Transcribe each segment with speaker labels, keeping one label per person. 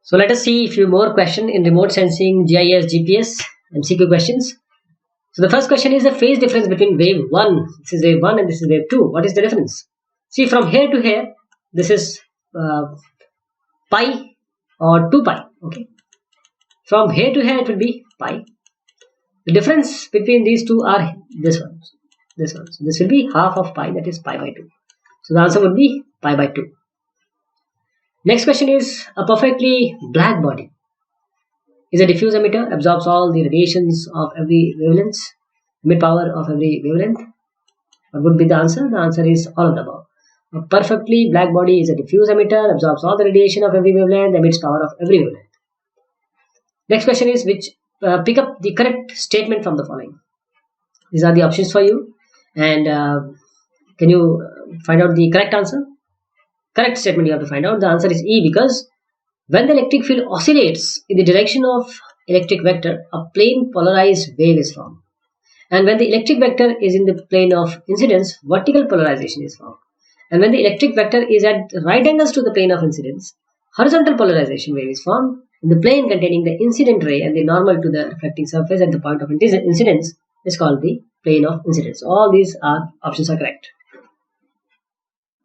Speaker 1: So let us see a few more questions in remote sensing, GIS, GPS, MCQ questions. So the first question is the phase difference between wave 1, this is wave 1 and this is wave 2. What is the difference? See, from here to here, this is pi or 2 pi. Okay. From here to here, it will be pi. The difference between these two are this one. This one. So this will be half of pi, that is pi by 2. So the answer would be pi by 2. Next question is a perfectly black body is a diffuse emitter, absorbs all the radiations of every wavelength, emit power of every wavelength. What would be the answer? The answer is all of the above. A perfectly black body is a diffuse emitter, absorbs all the radiation of every wavelength, emits power of every wavelength. Next question is which pick up the correct statement from the following. These are the options for you, and can you find out the correct answer? Correct statement you have to find out. The answer is E, because when the electric field oscillates in the direction of electric vector, a plane polarized wave is formed. And when the electric vector is in the plane of incidence, vertical polarization is formed. And when the electric vector is at right angles to the plane of incidence, horizontal polarization wave is formed. In the plane containing the incident ray and the normal to the reflecting surface at the point of incidence is called the plane of incidence. All these options are correct.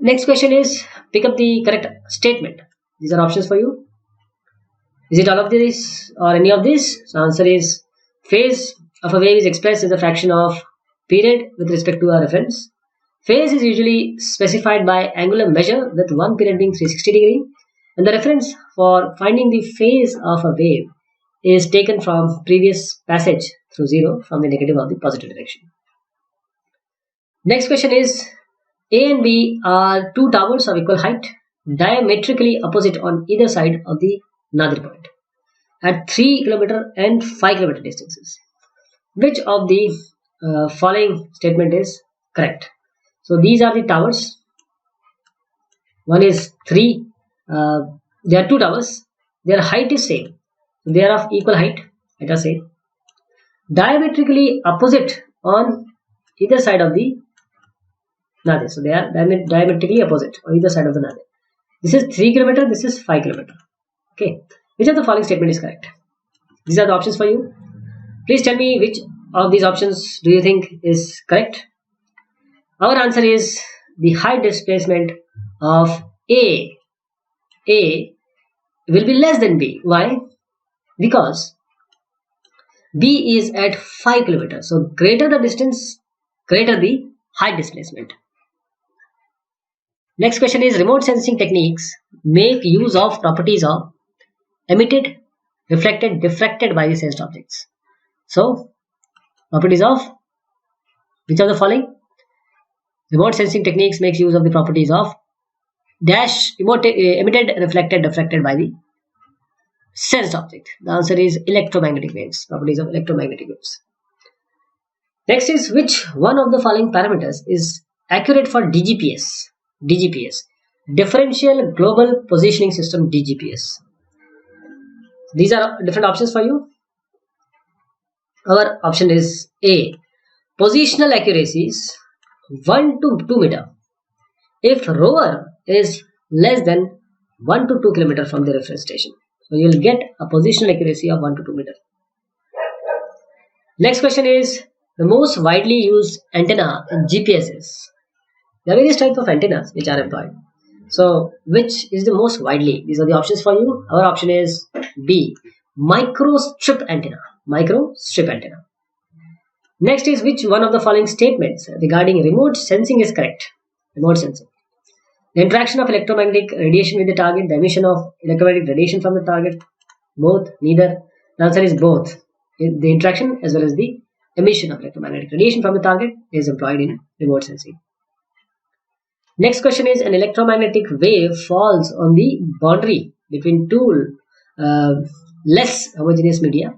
Speaker 1: Next question is pick up the correct statement. These are options for you. Is it all of this or any of this? So answer is phase of a wave is expressed as a fraction of period with respect to a reference. Phase is usually specified by angular measure with one period being 360 degree, and the reference for finding the phase of a wave is taken from previous passage through 0 from the negative of the positive direction. Next question is A and B are two towers of equal height, diametrically opposite on either side of the Nadir point at 3 km and 5 km distances. Which of the following statement is correct? So these are the towers. One is 3. There are two towers. Their height is same. They are of equal height. Let us say diametrically opposite on either side of the Nadir. So they are diametrically opposite on either side of the Nadir. This is 3 km. This is 5 km. Okay. Which of the following statement is correct? These are the options for you. Please tell me which of these options do you think is correct? Our answer is the height displacement of A will be less than B. Why? Because B is at 5 km. So greater the distance, greater the height displacement. Next question is remote sensing techniques make use of properties of emitted, reflected, diffracted by the sensed objects. So properties of which of the following? Remote sensing techniques makes use of the properties of dash emitted, reflected, diffracted by the sensed object. The answer is electromagnetic waves. Properties of electromagnetic waves. Next is which one of the following parameters is accurate for DGPS? DGPS, Differential Global Positioning System, DGPS. These are different options for you. Our option is A. Positional accuracies 1 to 2 meter if rover is less than 1 to 2 km from the reference station. So you will get a positional accuracy of 1 to 2 meter. Next question is the most widely used antenna in GPSs. There are various types of antennas which are employed. So which is the most widely? These are the options for you. Our option is B. Microstrip antenna. Microstrip antenna. Next is which one of the following statements regarding remote sensing is correct? Remote sensing. The interaction of electromagnetic radiation with the target, the emission of electromagnetic radiation from the target, both, neither. The answer is both. The interaction as well as the emission of electromagnetic radiation from the target is employed in remote sensing. Next question is an electromagnetic wave falls on the boundary between two less homogeneous media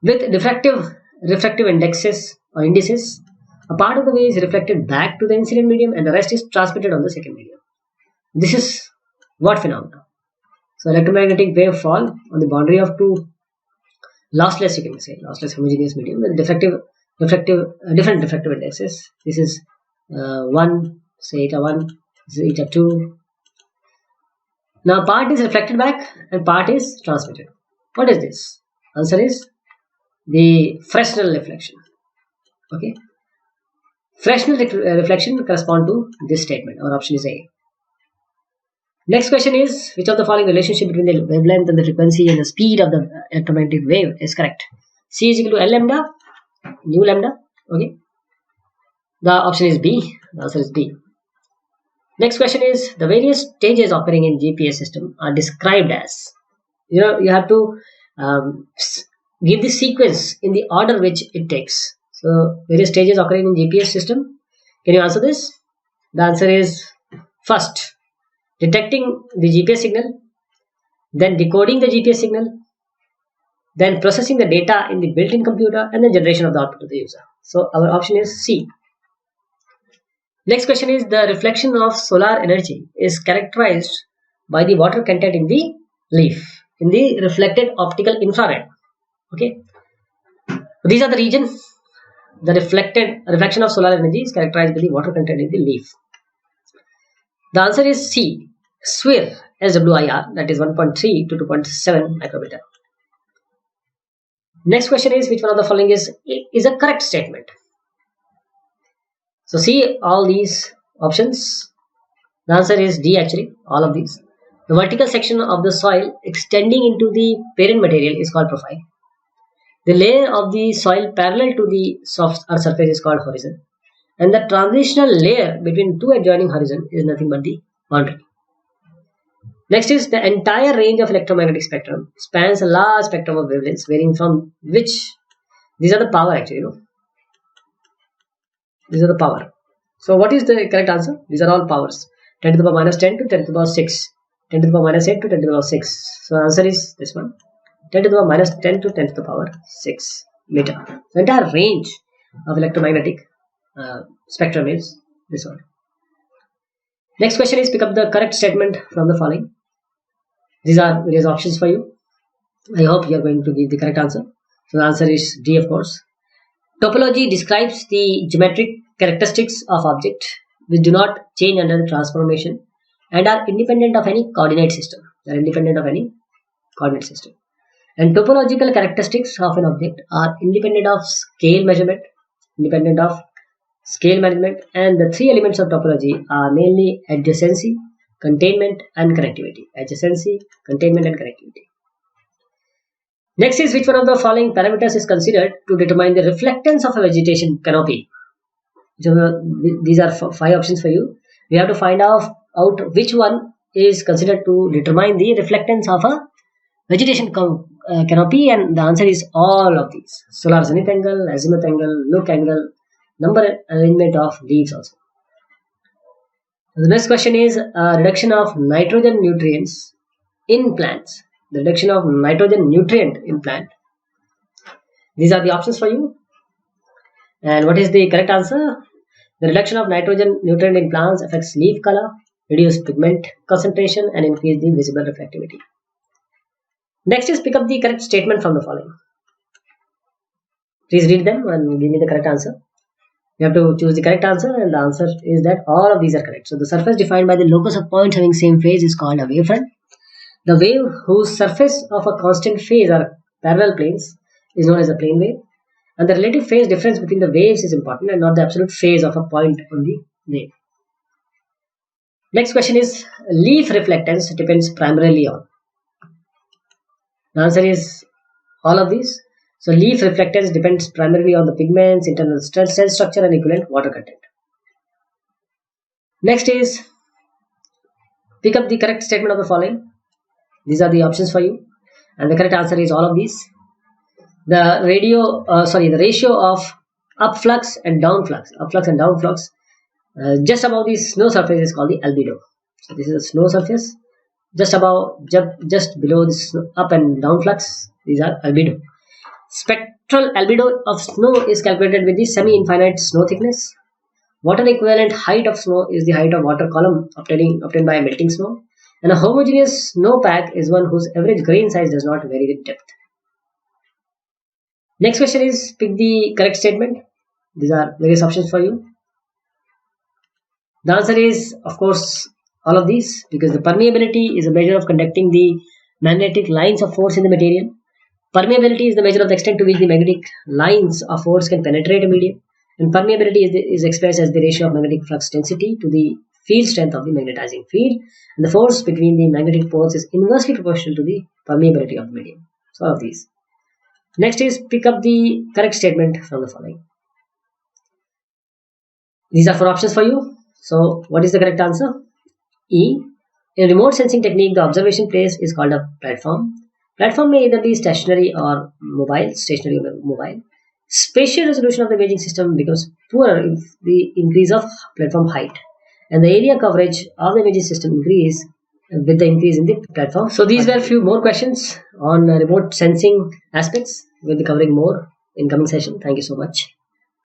Speaker 1: with refractive indexes or indices. A part of the wave is reflected back to the incident medium and the rest is transmitted on the second medium. This is what phenomena? So electromagnetic wave fall on the boundary of two lossless, you can say, lossless homogeneous medium with different refractive indexes. This is 1, say eta 1, this is eta 2, Now part is reflected back and part is transmitted. What is this? Answer is the Fresnel reflection. Okay. Fresnel reflection correspond to this statement. Our option is A. Next question is, which of the following relationship between the wavelength and the frequency and the speed of the electromagnetic wave is correct? C is equal to L lambda, nu lambda. Okay. The option is B. The answer is B. Next question is, the various stages occurring in GPS system are described as. You have to give the sequence in the order which it takes. So various stages occurring in GPS system. Can you answer this? The answer is first, detecting the GPS signal, then decoding the GPS signal, then processing the data in the built-in computer, and then generation of the output to the user. So our option is C. Next question is, the reflection of solar energy is characterized by the water content in the leaf, in the reflected optical infrared. Okay. These are the regions. The reflection of solar energy is characterized by the water content in the leaf. The answer is C. SWIR, SWIR, that is 1.3 to 2.7 micrometer. Next question is, which one of the following is a correct statement? So see all these options. The answer is D actually, all of these. The vertical section of the soil extending into the parent material is called profile. The layer of the soil parallel to the soft earth surface is called horizon. And the transitional layer between two adjoining horizons is nothing but the boundary. Next is, the entire range of electromagnetic spectrum spans a large spectrum of wavelengths varying from which. These are the power actually, These are the power. So what is the correct answer? These are all powers. 10 to the power minus 10 to 10 to the power 6. 10 to the power minus 8 to 10 to the power 6. So the answer is this one. 10 to the power minus 10 to 10 to the power 6 meter. The entire range of electromagnetic spectrum is this one. Next question is, pick up the correct statement from the following. These are various options for you. I hope you are going to give the correct answer. So the answer is D, of course. Topology describes the geometric characteristics of objects which do not change under the transformation and are independent of any coordinate system. And topological characteristics of an object are independent of scale management, and the three elements of topology are mainly adjacency, containment, and connectivity. Next is, which one of the following parameters is considered to determine the reflectance of a vegetation canopy? These are 5 options for you. We have to find out which one is considered to determine the reflectance of a vegetation canopy, and the answer is all of these. Solar zenith angle, azimuth angle, look angle, number arrangement of leaves also. The next question is, reduction of nitrogen nutrients in plants. The reduction of nitrogen nutrient in plant. These are the options for you. And what is the correct answer? The reduction of nitrogen nutrient in plants affects leaf color, reduce pigment concentration, and increase the visible reflectivity. Next is, pick up the correct statement from the following. Please read them and give me the correct answer. You have to choose the correct answer, and the answer is that all of these are correct. So the surface defined by the locus of points having same phase is called a wavefront. The wave whose surface of a constant phase are parallel planes is known as a plane wave. And the relative phase difference between the waves is important and not the absolute phase of a point on the wave. Next question is, leaf reflectance depends primarily on. The answer is all of these. So leaf reflectance depends primarily on the pigments, internal cell structure, and equivalent water content. Next is, pick up the correct statement of the following. These are the options for you, and the correct answer is all of these. The ratio of upflux and downflux, just above the snow surface is called the albedo. So this is a snow surface. Just below the up and down flux, these are albedo. Spectral albedo of snow is calculated with the semi-infinite snow thickness. Water equivalent height of snow is the height of water column obtained by melting snow. And a homogeneous snowpack is one whose average grain size does not vary with depth. Next question is, pick the correct statement. These are various options for you. The answer is, of course, all of these, because the permeability is a measure of conducting the magnetic lines of force in the material. Permeability is the measure of the extent to which the magnetic lines of force can penetrate a medium. And permeability is expressed as the ratio of magnetic flux density to the field strength of the magnetizing field. And the force between the magnetic poles is inversely proportional to the permeability of the medium. So all of these. Next is pick up the correct statement from the following. These are 4 options for you. So what is the correct answer? E. In a remote sensing technique, the observation place is called a platform. Platform may either be stationary or mobile. Spatial resolution of the imaging system becomes poorer if the increase of platform height, and the area coverage of the imaging system increase with the increase in the platform. So these were a few more questions on remote sensing aspects. We'll be covering more in coming session. Thank you so much.